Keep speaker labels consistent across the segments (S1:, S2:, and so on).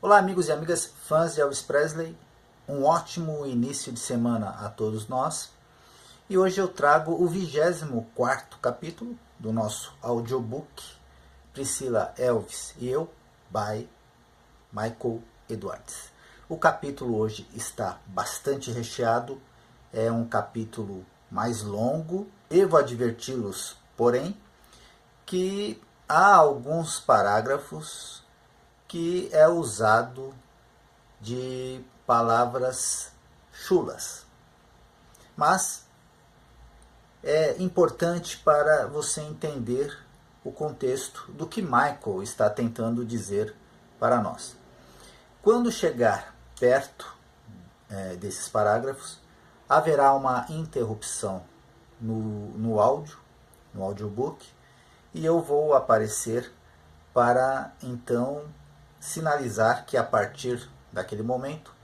S1: Olá, amigos e amigas, fãs de Elvis Presley. Um ótimo início de semana a todos nós. E hoje eu trago o 24º capítulo do nosso audiobook Priscila, Elvis e Eu, by Michael Edwards. O capítulo hoje está bastante recheado, é um capítulo mais longo. Devo adverti-los, porém, que há alguns parágrafos que é usado de palavras chulas. Mas é importante para você entender o contexto do que Michael está tentando dizer para nós. Quando chegar perto desses parágrafos, haverá uma interrupção no audiobook, e eu vou aparecer para então sinalizar que a partir daquele momento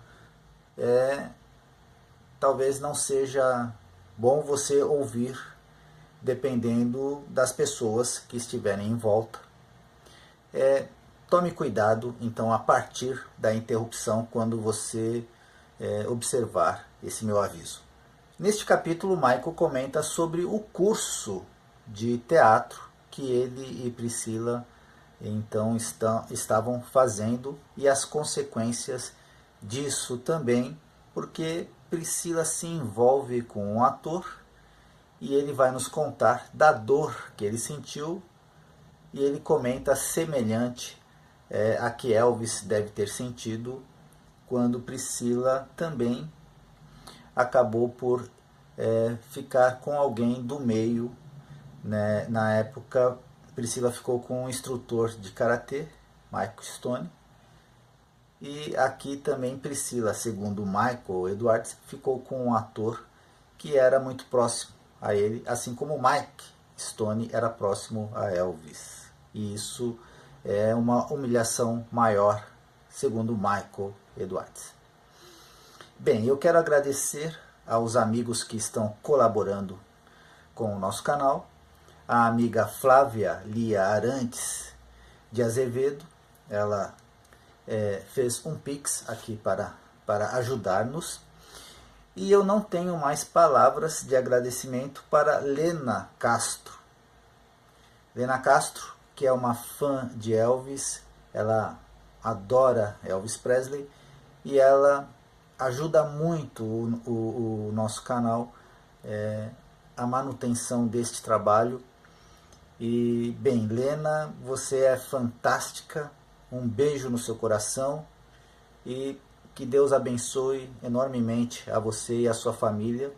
S1: talvez não seja bom você ouvir, dependendo das pessoas que estiverem em volta. Tome cuidado então a partir da interrupção quando você observar esse meu aviso. Neste capítulo, Michael comenta sobre o curso de teatro que ele e Priscila então estavam fazendo e as consequências disso também, porque Priscila se envolve com um ator e ele vai nos contar da dor que ele sentiu, e ele comenta semelhante a que Elvis deve ter sentido quando Priscila também acabou por ficar com alguém do meio, né? Na época, Priscila ficou com um instrutor de karatê, Michael Stone, e aqui também Priscila, segundo Michael Edwards, ficou com um ator que era muito próximo a ele, assim como Mike Stone era próximo a Elvis. E isso é uma humilhação maior, segundo Michael Edwards. Bem, eu quero agradecer aos amigos que estão colaborando com o nosso canal. A amiga Flávia Lia Arantes de Azevedo, ela fez um Pix aqui para ajudar-nos. E eu não tenho mais palavras de agradecimento para Lena Castro. Lena Castro, que é uma fã de Elvis, ela adora Elvis Presley e ela ajuda muito o nosso canal, a manutenção deste trabalho. E, bem, Lena, você é fantástica, um beijo no seu coração e que Deus abençoe enormemente a você e a sua família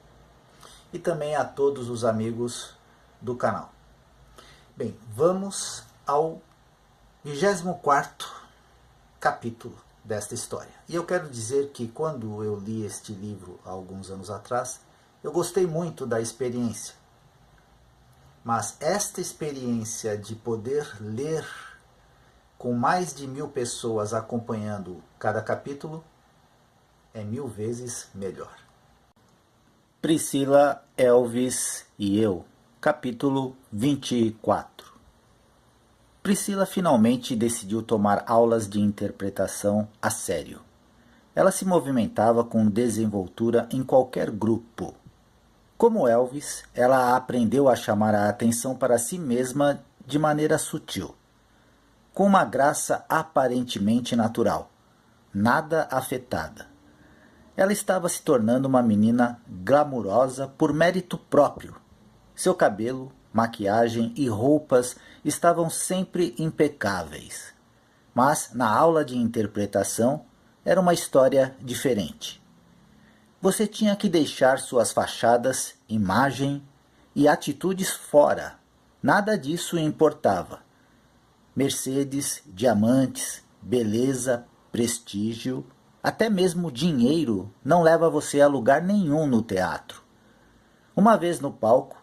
S1: e também a todos os amigos do canal. Bem, vamos ao 24º capítulo desta história. E eu quero dizer que quando eu li este livro há alguns anos atrás, eu gostei muito da experiência. Mas esta experiência de poder ler com mais de 1000 pessoas acompanhando cada capítulo é 1000 vezes melhor. Priscila, Elvis e Eu, capítulo 24. Priscila finalmente decidiu tomar aulas de interpretação a sério. Ela se movimentava com desenvoltura em qualquer grupo. Como Elvis, ela aprendeu a chamar a atenção para si mesma de maneira sutil, com uma graça aparentemente natural, nada afetada. Ela estava se tornando uma menina glamurosa por mérito próprio. Seu cabelo, maquiagem e roupas estavam sempre impecáveis. Mas na aula de interpretação era uma história diferente. Você tinha que deixar suas fachadas, imagem e atitudes fora. Nada disso importava. Mercedes, diamantes, beleza, prestígio, até mesmo dinheiro não leva você a lugar nenhum no teatro. Uma vez no palco,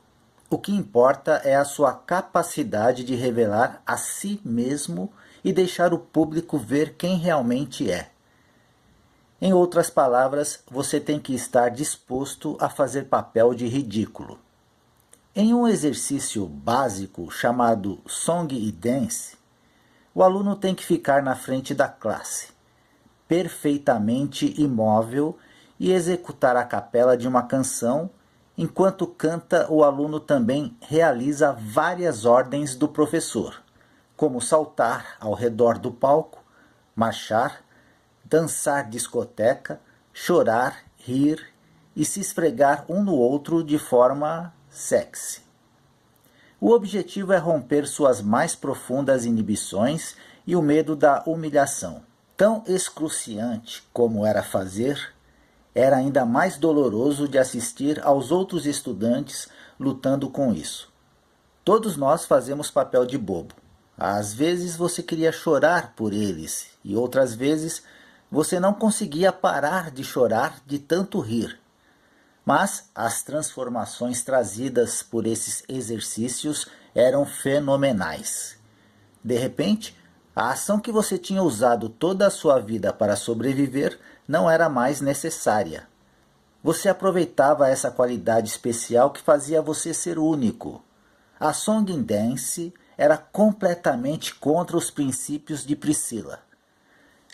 S1: o que importa é a sua capacidade de revelar a si mesmo e deixar o público ver quem realmente é. Em outras palavras, você tem que estar disposto a fazer papel de ridículo. Em um exercício básico chamado Song e Dance, o aluno tem que ficar na frente da classe. perfeitamente imóvel e executar a capela de uma canção. Enquanto canta, o aluno também realiza várias ordens do professor, como saltar ao redor do palco, marchar, dançar discoteca, chorar, rir e se esfregar um no outro de forma sexy. O objetivo é romper suas mais profundas inibições e o medo da humilhação. Tão excruciante como era fazer, era ainda mais doloroso de assistir aos outros estudantes lutando com isso. Todos nós fazemos papel de bobo. Às vezes você queria chorar por eles e outras vezes você não conseguia parar de chorar de tanto rir. Mas as transformações trazidas por esses exercícios eram fenomenais. De repente, a ação que você tinha usado toda a sua vida para sobreviver não era mais necessária. Você aproveitava essa qualidade especial que fazia você ser único. A Song and Dance era completamente contra os princípios de Priscila.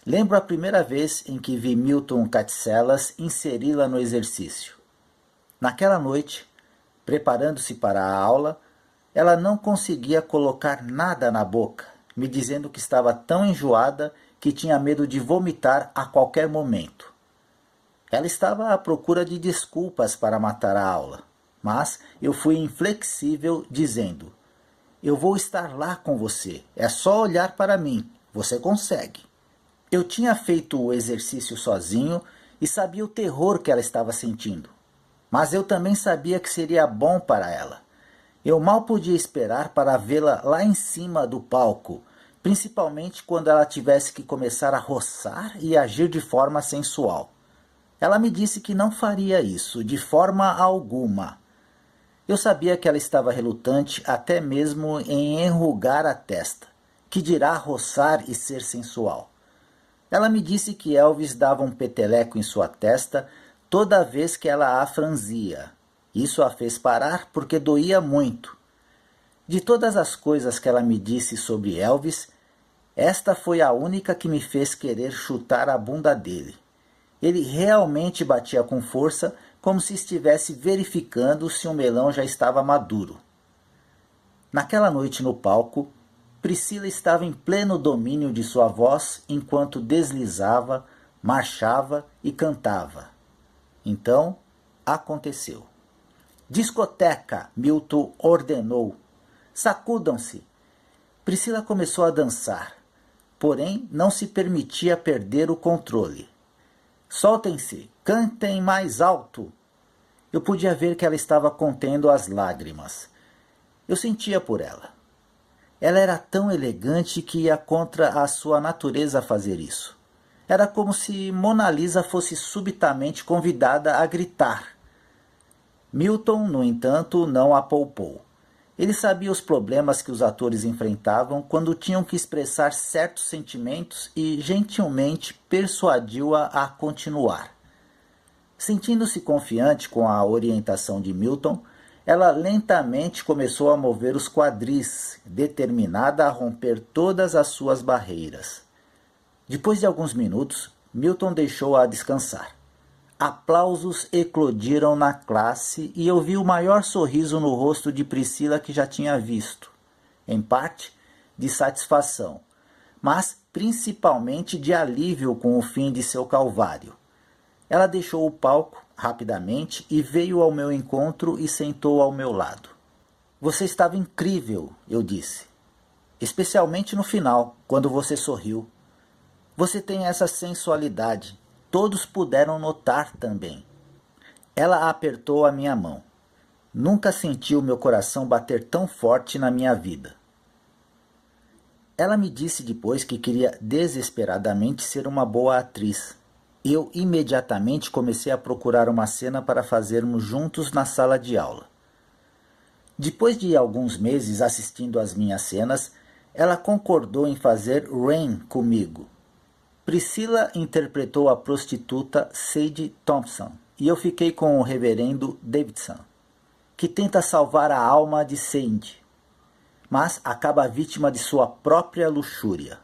S1: Lembro a primeira vez em que vi Milton Katselas inseri-la no exercício. Naquela noite, preparando-se para a aula, ela não conseguia colocar nada na boca, me dizendo que estava tão enjoada que tinha medo de vomitar a qualquer momento. Ela estava à procura de desculpas para matar a aula, mas eu fui inflexível, dizendo: eu vou estar lá com você, é só olhar para mim, você consegue. Eu tinha feito o exercício sozinho e sabia o terror que ela estava sentindo. Mas eu também sabia que seria bom para ela. Eu mal podia esperar para vê-la lá em cima do palco, principalmente quando ela tivesse que começar a roçar e agir de forma sensual. Ela me disse que não faria isso, de forma alguma. Eu sabia que ela estava relutante até mesmo em enrugar a testa, que dirá roçar e ser sensual. Ela me disse que Elvis dava um peteleco em sua testa toda vez que ela a franzia. Isso a fez parar porque doía muito. De todas as coisas que ela me disse sobre Elvis, esta foi a única que me fez querer chutar a bunda dele. Ele realmente batia com força, como se estivesse verificando se o melão já estava maduro. Naquela noite no palco, Priscila estava em pleno domínio de sua voz enquanto deslizava, marchava e cantava. Então, aconteceu. Discoteca, Milton ordenou. Sacudam-se. Priscila começou a dançar, porém não se permitia perder o controle. Soltem-se, cantem mais alto. Eu podia ver que ela estava contendo as lágrimas. Eu sentia por ela. Ela era tão elegante que ia contra a sua natureza fazer isso. Era como se Mona Lisa fosse subitamente convidada a gritar. Milton, no entanto, não a poupou. Ele sabia os problemas que os atores enfrentavam quando tinham que expressar certos sentimentos e gentilmente persuadiu-a a continuar. Sentindo-se confiante com a orientação de Milton, ela lentamente começou a mover os quadris, determinada a romper todas as suas barreiras. Depois de alguns minutos, Milton deixou-a descansar. Aplausos eclodiram na classe e eu vi o maior sorriso no rosto de Priscila que já tinha visto. Em parte, de satisfação, mas principalmente de alívio com o fim de seu calvário. Ela deixou o palco rapidamente e veio ao meu encontro e sentou ao meu lado. Você estava incrível, eu disse. Especialmente no final, quando você sorriu. Você tem essa sensualidade. Todos puderam notar também. Ela apertou a minha mão. Nunca senti o meu coração bater tão forte na minha vida. Ela me disse depois que queria desesperadamente ser uma boa atriz. Eu imediatamente comecei a procurar uma cena para fazermos juntos na sala de aula. Depois de alguns meses assistindo às minhas cenas, ela concordou em fazer Rain comigo. Priscila interpretou a prostituta Sadie Thompson e eu fiquei com o reverendo Davidson, que tenta salvar a alma de Sandy, mas acaba vítima de sua própria luxúria.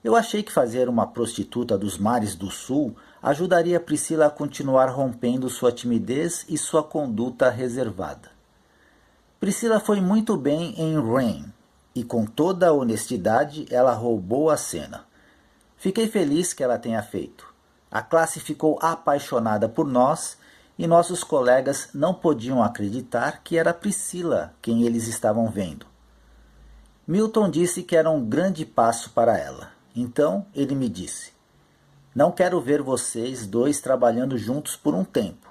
S1: Eu achei que fazer uma prostituta dos mares do sul ajudaria Priscila a continuar rompendo sua timidez e sua conduta reservada. Priscila foi muito bem em Rain, e com toda a honestidade ela roubou a cena. Fiquei feliz que ela tenha feito. A classe ficou apaixonada por nós e nossos colegas não podiam acreditar que era Priscila quem eles estavam vendo. Milton disse que era um grande passo para ela. Então ele me disse: não quero ver vocês dois trabalhando juntos por um tempo.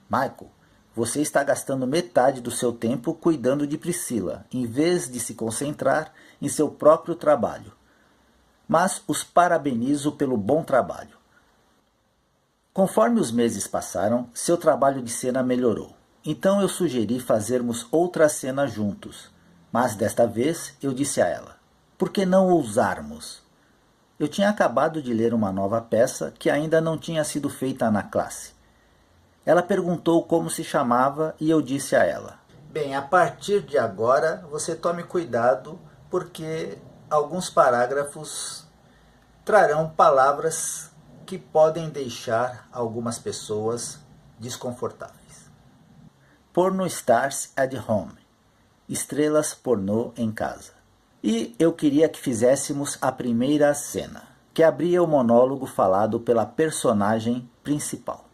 S1: Michael, você está gastando metade do seu tempo cuidando de Priscila, em vez de se concentrar em seu próprio trabalho. Mas os parabenizo pelo bom trabalho. Conforme os meses passaram, seu trabalho de cena melhorou. Então eu sugeri fazermos outra cena juntos. Mas desta vez eu disse a ela: por que não ousarmos? Eu tinha acabado de ler uma nova peça que ainda não tinha sido feita na classe. Ela perguntou como se chamava e eu disse a ela: bem, a partir de agora você tome cuidado porque alguns parágrafos trarão palavras que podem deixar algumas pessoas desconfortáveis. Porno Stars at Home. Estrelas pornô em casa. E eu queria que fizéssemos a primeira cena, que abria o monólogo falado pela personagem principal,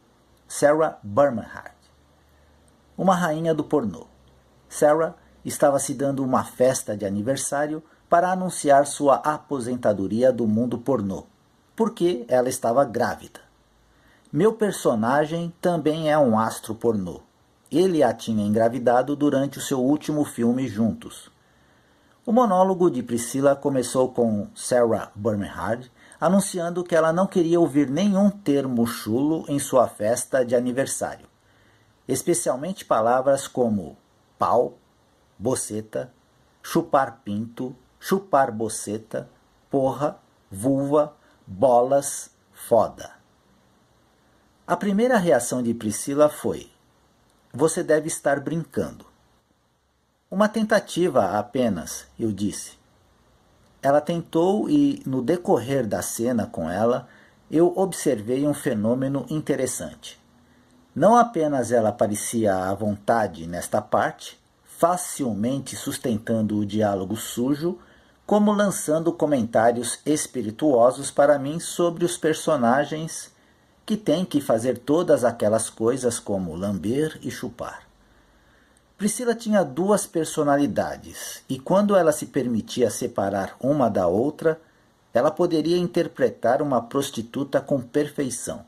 S1: Sarah Bernhardt, uma rainha do pornô. Sarah estava se dando uma festa de aniversário para anunciar sua aposentadoria do mundo pornô, porque ela estava grávida. Meu personagem também é um astro pornô. Ele a tinha engravidado durante o seu último filme juntos. O monólogo de Priscila começou com Sarah Bernhardt anunciando que ela não queria ouvir nenhum termo chulo em sua festa de aniversário, especialmente palavras como pau, boceta, chupar pinto, chupar boceta, porra, vulva, bolas, foda. A primeira reação de Priscila foi: você deve estar brincando. Uma tentativa apenas, eu disse. Ela tentou e, no decorrer da cena com ela, eu observei um fenômeno interessante. Não apenas ela parecia à vontade nesta parte, facilmente sustentando o diálogo sujo, como lançando comentários espirituosos para mim sobre os personagens que têm que fazer todas aquelas coisas como lamber e chupar. Priscila tinha duas personalidades, e quando ela se permitia separar uma da outra, ela poderia interpretar uma prostituta com perfeição.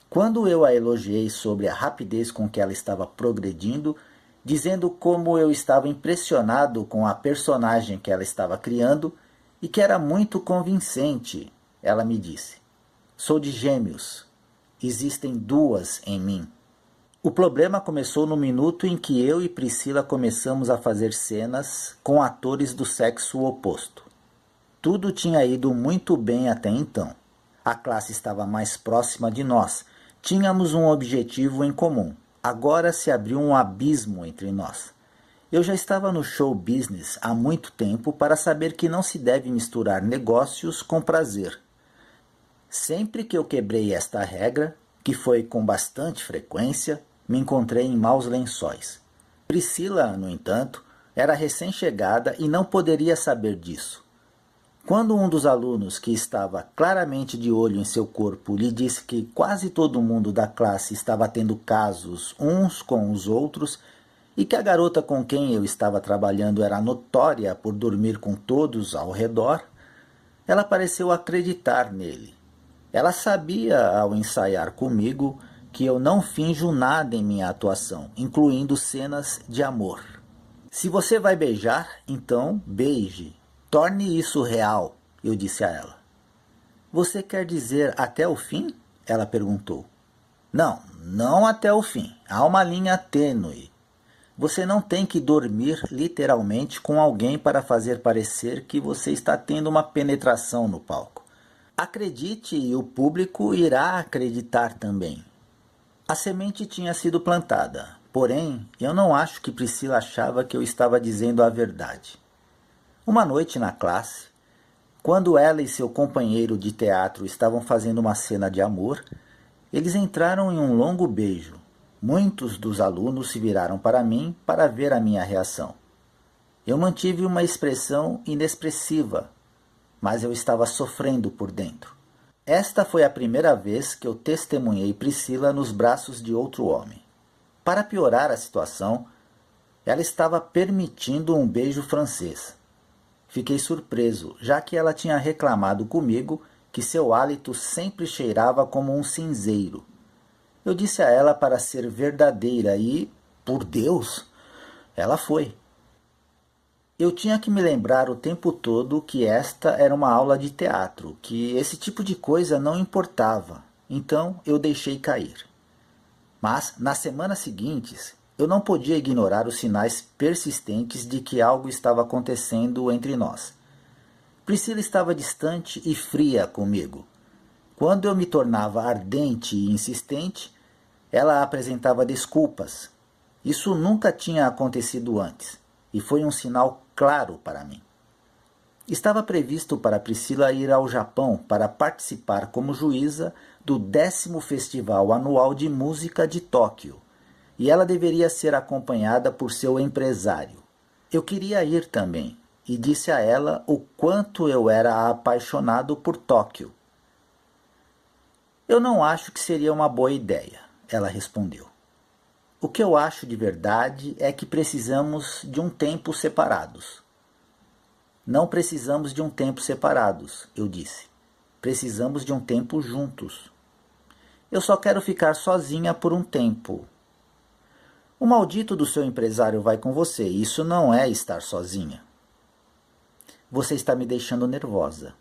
S1: Quando eu a elogiei sobre a rapidez com que ela estava progredindo, dizendo como eu estava impressionado com a personagem que ela estava criando e que era muito convincente, ela me disse: sou de gêmeos, existem duas em mim. O problema começou no minuto em que eu e Priscila começamos a fazer cenas com atores do sexo oposto. Tudo tinha ido muito bem até então. A classe estava mais próxima de nós. Tínhamos um objetivo em comum. Agora se abriu um abismo entre nós. Eu já estava no show business há muito tempo para saber que não se deve misturar negócios com prazer. Sempre que eu quebrei esta regra, que foi com bastante frequência, me encontrei em maus lençóis. Priscila, no entanto, era recém-chegada e não poderia saber disso. Quando um dos alunos, que estava claramente de olho em seu corpo, lhe disse que quase todo mundo da classe estava tendo casos uns com os outros e que a garota com quem eu estava trabalhando era notória por dormir com todos ao redor, ela pareceu acreditar nele. Ela sabia, ao ensaiar comigo, que eu não finjo nada em minha atuação, incluindo cenas de amor. Se você vai beijar, então beije. Torne isso real, eu disse a ela. Você quer dizer até o fim? Ela perguntou. Não, não até o fim. Há uma linha tênue. Você não tem que dormir literalmente com alguém para fazer parecer que você está tendo uma penetração no palco. Acredite e o público irá acreditar também. A semente tinha sido plantada, porém, eu não acho que Priscila achava que eu estava dizendo a verdade. Uma noite na classe, Quando ela e seu companheiro de teatro estavam fazendo uma cena de amor, eles entraram em um longo beijo. Muitos dos alunos se viraram para mim para ver a minha reação. Eu mantive uma expressão inexpressiva, mas eu estava sofrendo por dentro. Esta foi a primeira vez que eu testemunhei Priscila nos braços de outro homem. Para piorar a situação, ela estava permitindo um beijo francês. Fiquei surpreso, já que ela tinha reclamado comigo que seu hálito sempre cheirava como um cinzeiro. Eu disse a ela para ser verdadeira e, por Deus, ela foi. Eu tinha que me lembrar o tempo todo que esta era uma aula de teatro, que esse tipo de coisa não importava, então eu deixei cair. Mas, nas semanas seguintes, eu não podia ignorar os sinais persistentes de que algo estava acontecendo entre nós. Priscila estava distante e fria comigo. Quando eu me tornava ardente e insistente, ela apresentava desculpas. Isso nunca tinha acontecido antes, e foi um sinal claro para mim. Estava previsto para Priscila ir ao Japão para participar como juíza do 10º Festival Anual de Música de Tóquio, e ela deveria ser acompanhada por seu empresário. Eu queria ir também, e disse a ela o quanto eu era apaixonado por Tóquio. Eu não acho que seria uma boa ideia, ela respondeu. O que eu acho de verdade é que precisamos de um tempo separados. Não precisamos de um tempo separados, eu disse. Precisamos de um tempo juntos. Eu só quero ficar sozinha por um tempo. O maldito do seu empresário vai com você. Isso não é estar sozinha. Você está me deixando nervosa.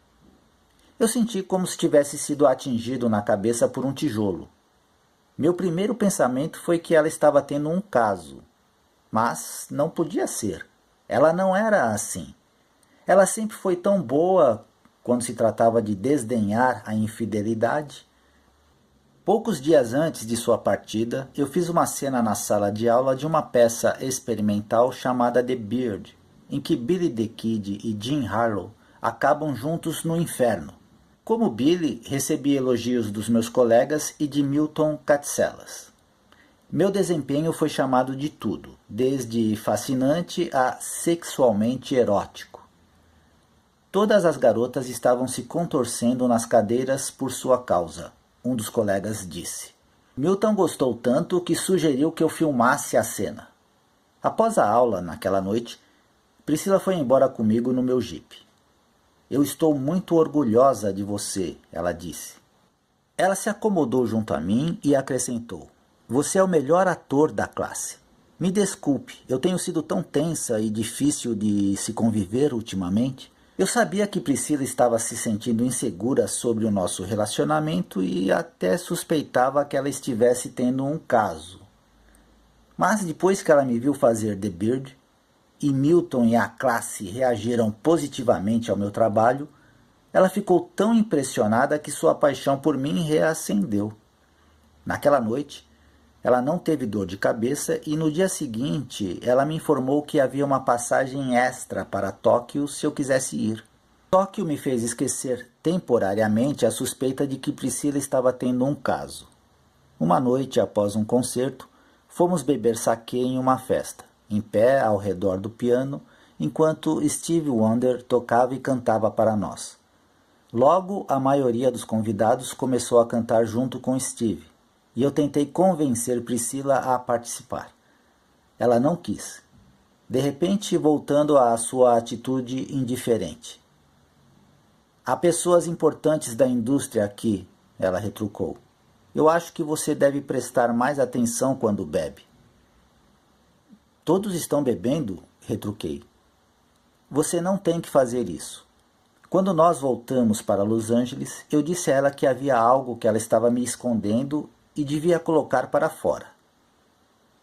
S1: Eu senti como se tivesse sido atingido na cabeça por um tijolo. Meu primeiro pensamento foi que ela estava tendo um caso. Mas não podia ser. Ela não era assim. Ela sempre foi tão boa quando se tratava de desdenhar a infidelidade. Poucos dias antes de sua partida, eu fiz uma cena na sala de aula de uma peça experimental chamada The Beard, em que Billy the Kid e Jean Harlow acabam juntos no inferno. Como Billy, recebi elogios dos meus colegas e de Milton Katselas. Meu desempenho foi chamado de tudo, desde fascinante a sexualmente erótico. Todas as garotas estavam se contorcendo nas cadeiras por sua causa, um dos colegas disse. Milton gostou tanto que sugeriu que eu filmasse a cena. Após a aula, naquela noite, Priscila foi embora comigo no meu jipe. Eu estou muito orgulhosa de você, ela disse. Ela se acomodou junto a mim e acrescentou. Você é o melhor ator da classe. Me desculpe, eu tenho sido tão tensa e difícil de se conviver ultimamente. Eu sabia que Priscila estava se sentindo insegura sobre o nosso relacionamento e até suspeitava que ela estivesse tendo um caso. Mas depois que ela me viu fazer The Beard, e Milton e a classe reagiram positivamente ao meu trabalho, ela ficou tão impressionada que sua paixão por mim reacendeu. Naquela noite, ela não teve dor de cabeça e no dia seguinte ela me informou que havia uma passagem extra para Tóquio se eu quisesse ir. Tóquio me fez esquecer temporariamente a suspeita de que Priscila estava tendo um caso. Uma noite após um concerto, fomos beber saquê em uma festa, em pé ao redor do piano, enquanto Stevie Wonder tocava e cantava para nós. Logo, a maioria dos convidados começou a cantar junto com Stevie, e eu tentei convencer Priscila a participar. Ela não quis, de repente voltando à sua atitude indiferente. Há pessoas importantes da indústria aqui, ela retrucou. Eu acho que você deve prestar mais atenção quando bebe. Todos estão bebendo? Retruquei. Você não tem que fazer isso. Quando nós voltamos para Los Angeles, eu disse a ela que havia algo que ela estava me escondendo e devia colocar para fora.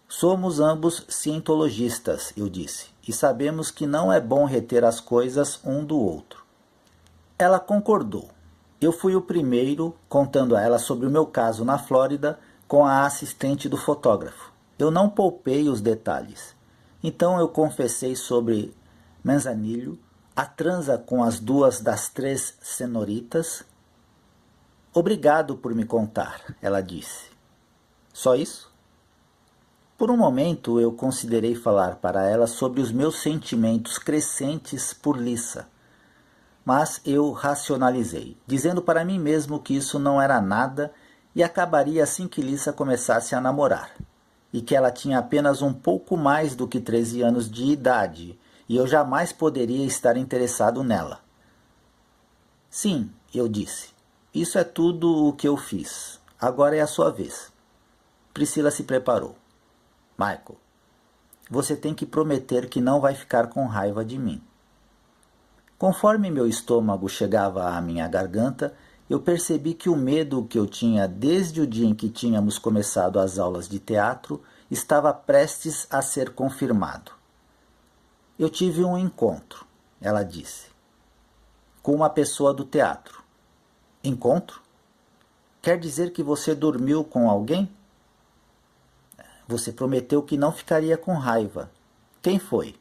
S1: Somos ambos cientologistas, eu disse, e sabemos que não é bom reter as coisas um do outro. Ela concordou. Eu fui o primeiro, contando a ela sobre o meu caso na Flórida com a assistente do fotógrafo. Eu não poupei os detalhes. Então eu confessei sobre Manzanillo, A transa com as 2 das 3 senhoritas? Obrigado por me contar, ela disse. Só isso? Por um momento eu considerei falar para ela sobre os meus sentimentos crescentes por Lissa. Mas eu racionalizei, dizendo para mim mesmo que isso não era nada e acabaria assim que Lissa começasse a namorar, e que ela tinha apenas um pouco mais do que 13 anos de idade, e eu jamais poderia estar interessado nela. Sim, eu disse, isso é tudo o que eu fiz. Agora é a sua vez. Priscila se preparou. Michael, você tem que prometer que não vai ficar com raiva de mim. Conforme meu estômago chegava à minha garganta, eu percebi que o medo que eu tinha desde o dia em que tínhamos começado as aulas de teatro estava prestes a ser confirmado. Eu tive um encontro, ela disse, com uma pessoa do teatro. Encontro? Quer dizer que você dormiu com alguém? Você prometeu que não ficaria com raiva. Quem foi?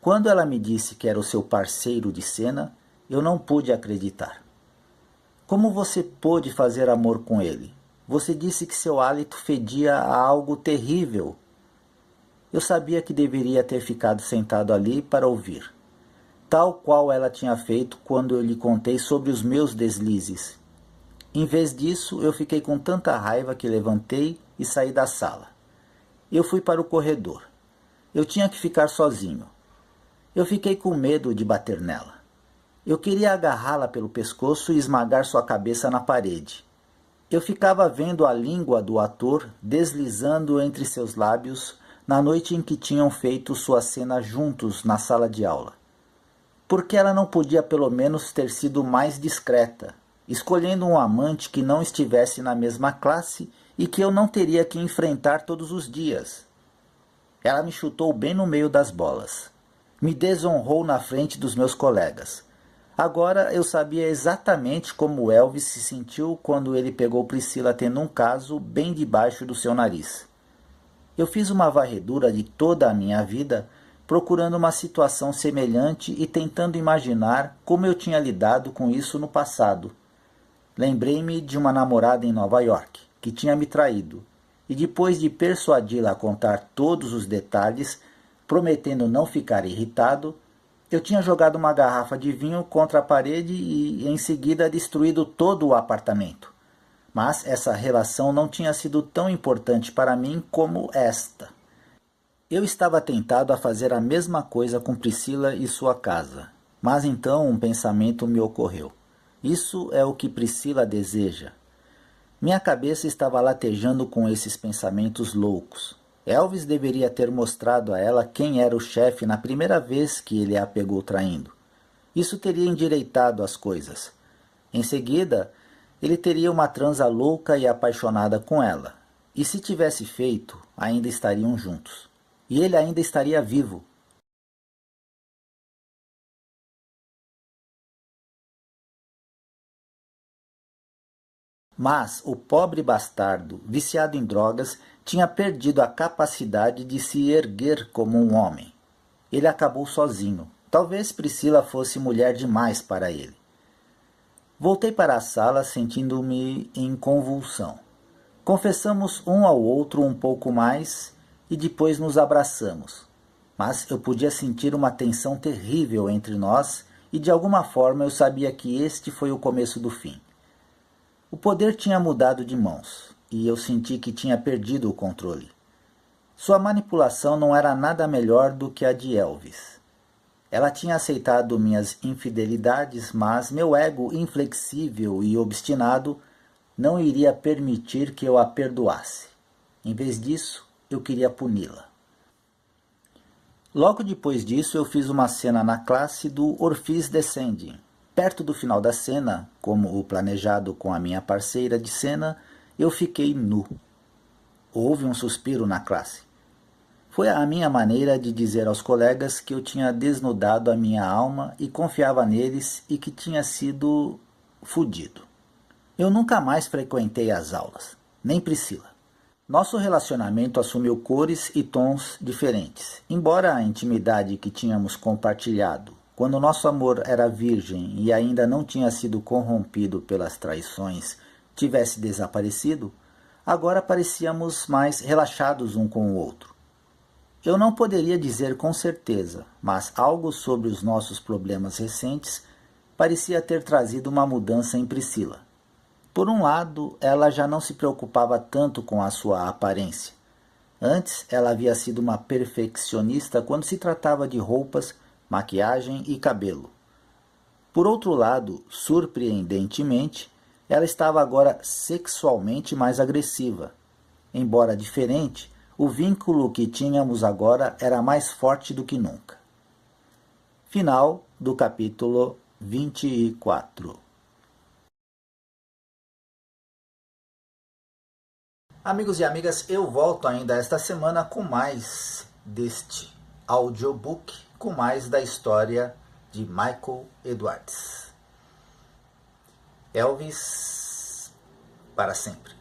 S1: Quando ela me disse que era o seu parceiro de cena, eu não pude acreditar. Como você pôde fazer amor com ele? Você disse que seu hálito fedia a algo terrível. Eu sabia que deveria ter ficado sentado ali para ouvir, tal qual ela tinha feito quando eu lhe contei sobre os meus deslizes. Em vez disso, eu fiquei com tanta raiva que levantei e saí da sala. Eu fui para o corredor. Eu tinha que ficar sozinho. Eu fiquei com medo de bater nela. Eu queria agarrá-la pelo pescoço e esmagar sua cabeça na parede. Eu ficava vendo a língua do ator deslizando entre seus lábios na noite em que tinham feito sua cena juntos na sala de aula. Por que ela não podia pelo menos ter sido mais discreta, escolhendo um amante que não estivesse na mesma classe e que eu não teria que enfrentar todos os dias? Ela me chutou bem no meio das bolas. Me desonrou na frente dos meus colegas. Agora eu sabia exatamente como Elvis se sentiu quando ele pegou Priscila tendo um caso bem debaixo do seu nariz. Eu fiz uma varredura de toda a minha vida, procurando uma situação semelhante e tentando imaginar como eu tinha lidado com isso no passado. Lembrei-me de uma namorada em Nova York, que tinha me traído, e depois de persuadi-la a contar todos os detalhes, prometendo não ficar irritado, eu tinha jogado uma garrafa de vinho contra a parede e, em seguida, destruído todo o apartamento. Mas essa relação não tinha sido tão importante para mim como esta. Eu estava tentado a fazer a mesma coisa com Priscila e sua casa. Mas então um pensamento me ocorreu. Isso é o que Priscila deseja. Minha cabeça estava latejando com esses pensamentos loucos. Elvis deveria ter mostrado a ela quem era o chefe na primeira vez que ele a pegou traindo. Isso teria endireitado as coisas. Em seguida, ele teria uma transa louca e apaixonada com ela. E se tivesse feito, ainda estariam juntos. E ele ainda estaria vivo. Mas o pobre bastardo, viciado em drogas, tinha perdido a capacidade de se erguer como um homem. Ele acabou sozinho. Talvez Priscila fosse mulher demais para ele. Voltei para a sala sentindo-me em convulsão. Confessamos um ao outro um pouco mais e depois nos abraçamos. Mas eu podia sentir uma tensão terrível entre nós e de alguma forma eu sabia que este foi o começo do fim. O poder tinha mudado de mãos, e eu senti que tinha perdido o controle. Sua manipulação não era nada melhor do que a de Elvis. Ela tinha aceitado minhas infidelidades, mas meu ego inflexível e obstinado não iria permitir que eu a perdoasse. Em vez disso, eu queria puni-la. Logo depois disso, eu fiz uma cena na classe do Orpheus Descending. Perto do final da cena, como o planejado com a minha parceira de cena, eu fiquei nu. Houve um suspiro na classe. Foi a minha maneira de dizer aos colegas que eu tinha desnudado a minha alma e confiava neles e que tinha sido fudido. Eu nunca mais frequentei as aulas, nem Priscila. Nosso relacionamento assumiu cores e tons diferentes, embora a intimidade que tínhamos compartilhado quando nosso amor era virgem e ainda não tinha sido corrompido pelas traições, tivesse desaparecido, agora parecíamos mais relaxados um com o outro. Eu não poderia dizer com certeza, mas algo sobre os nossos problemas recentes parecia ter trazido uma mudança em Priscila. Por um lado, ela já não se preocupava tanto com a sua aparência. Antes, ela havia sido uma perfeccionista quando se tratava de roupas, maquiagem e cabelo. Por outro lado, surpreendentemente, ela estava agora sexualmente mais agressiva. Embora diferente, o vínculo que tínhamos agora era mais forte do que nunca. Final do capítulo 24. Amigos e amigas, eu volto ainda esta semana com mais deste audiobook, com mais da história de Michael Edwards. Elvis para sempre.